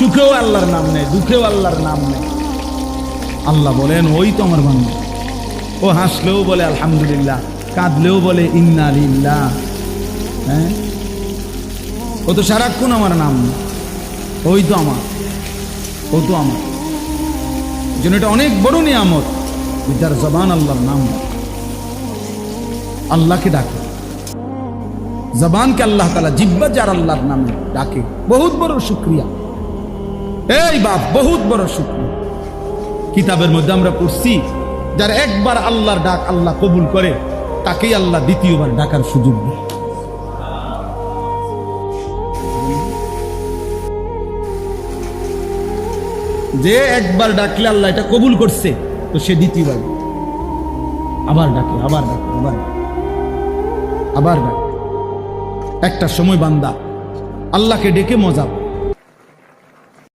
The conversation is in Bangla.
সুখেও আল্লাহর নাম নেয়, দুঃখেও আল্লাহর নাম নেয়। আল্লাহ বলেন ওই তো আমার বান্দা। ও হাসলেও বলে আলহামদুলিল্লাহ, কাঁদলেও বলে ইন্না লিল্লাহ। হ্যাঁ, ও তো সারাক্ষণ আমার নাম নেয়। ওই তো আমার, ও তো আমার জন্য এটা অনেক বড় নিয়ামত। যার জবান আল্লাহর নাম, আল্লাহকে ডাকে, জবানকে আল্লাহ তাআলা, জিহ্বা যার আল্লাহর নামে ডাকে, বহুত বড় শুকরিয়া। এই বাপ, বহুত বড় শুকরিয়া। কিতাবের মধ্যে আমরা পড়ছি, যার একবার আল্লাহর ডাক আল্লাহ কবুল করে, তাকেই আল্লাহ দ্বিতীয়বার ডাকার সুযোগ দেয়। যে একবার ডাকলে আল্লাহ এটা কবুল করছে, তো সে দ্বিতীয়বার আবার ডাকে, আবার ডাকে, আবার আবার ডাকে। একটা সময় বান্দা আল্লাহকে ডেকে মজা